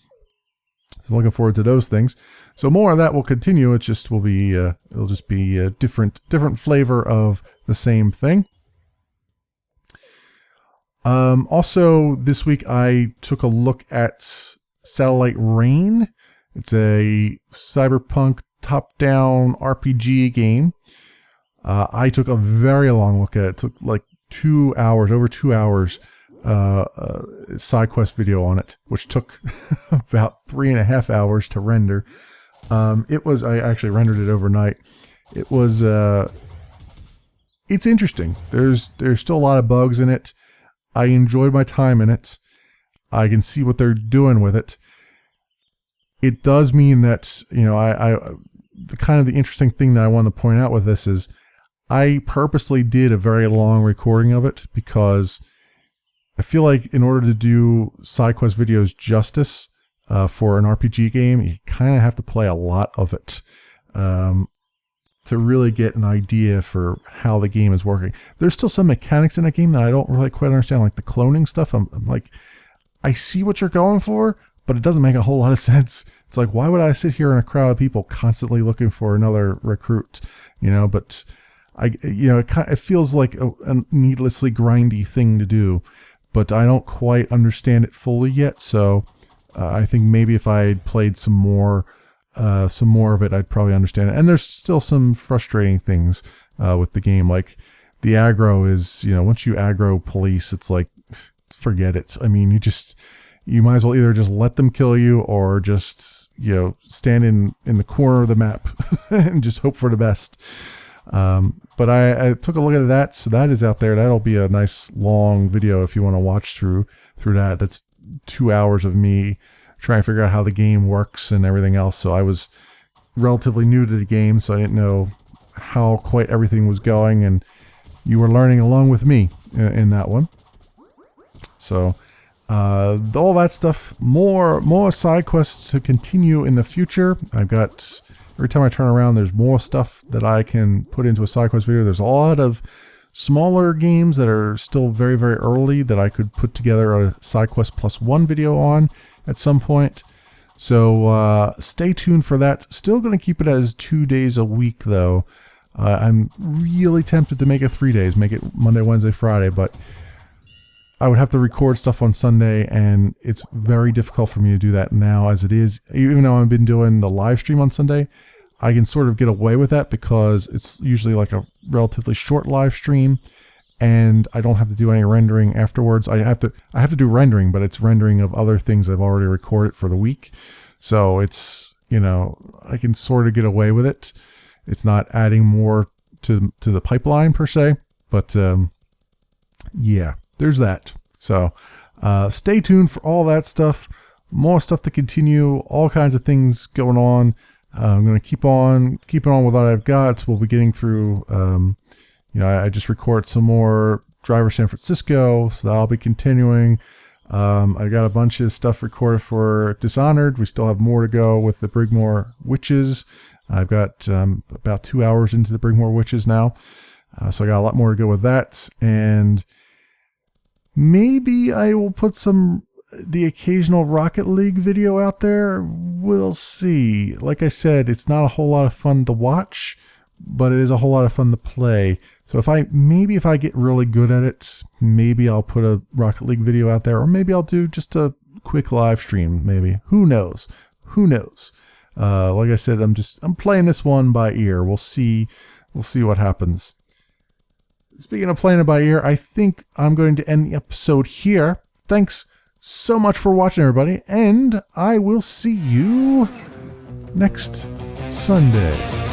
So I'm looking forward to those things. So more of that will continue. It just will be, it'll just be a different flavor of the same thing. Also, this week I took a look at Satellite Rain. It's a cyberpunk top-down RPG game. I took a very long look at it. It took like over 2 hours, side quest video on it, which took about 3.5 hours to render. I actually rendered it overnight. It was, it's interesting. There's still a lot of bugs in it. I enjoyed my time in it. I can see what they're doing with it. It does mean that, the interesting thing that I want to point out with this is I purposely did a very long recording of it because I feel like in order to do side quest videos justice for an RPG game, you kind of have to play a lot of it to really get an idea for how the game is working. There's still some mechanics in that game that I don't really quite understand, like the cloning stuff. I'm like, I see what you're going for, but it doesn't make a whole lot of sense. It's like, why would I sit here in a crowd of people constantly looking for another recruit? But it feels like a needlessly grindy thing to do, but I don't quite understand it fully yet. So I think maybe if I had played some more of it, I'd probably understand it. And there's still some frustrating things with the game, like the aggro is, once you aggro police, it's like, forget it. I mean, you might as well either just let them kill you or just, stand in the corner of the map and just hope for the best. But I took a look at that, so that is out there. That'll be a nice long video if you want to watch through that. That's 2 hours of me trying to figure out how the game works and everything else. So I was relatively new to the game, so I didn't know how quite everything was going, and you were learning along with me in that one. So all that stuff, more side quests to continue in the future. I've got, every time I turn around, there's more stuff that I can put into a side quest video. There's a lot of smaller games that are still very, very early that I could put together a side quest plus one video on at some point. So stay tuned for that. Still going to keep it as 2 days a week though. I'm really tempted to make it 3 days, make it Monday, Wednesday, Friday, but I would have to record stuff on Sunday, and it's very difficult for me to do that now as it is. Even though I've been doing the live stream on Sunday, I can sort of get away with that because it's usually like a relatively short live stream, and I don't have to do any rendering afterwards. I have to do rendering, but it's rendering of other things I've already recorded for the week. So it's, I can sort of get away with it. It's not adding more to the pipeline per se, but yeah. There's that. So stay tuned for all that stuff. More stuff to continue. All kinds of things going on. I'm going to keep on with what I've got. We'll be getting through. I just recorded some more Driver San Francisco, so that'll be continuing. I got a bunch of stuff recorded for Dishonored. We still have more to go with the Brigmore Witches. I've got about 2 hours into the Brigmore Witches now, so I got a lot more to go with that. And maybe I will put the occasional Rocket League video out there. We'll see. Like I said, it's not a whole lot of fun to watch, but it is a whole lot of fun to play. So if I get really good at it, maybe I'll put a Rocket League video out there, or maybe I'll do just a quick live stream. Maybe. Who knows? Like I said, I'm playing this one by ear. We'll see what happens. Speaking of playing it by ear, I think I'm going to end the episode here. Thanks so much for watching, everybody, and I will see you next Sunday.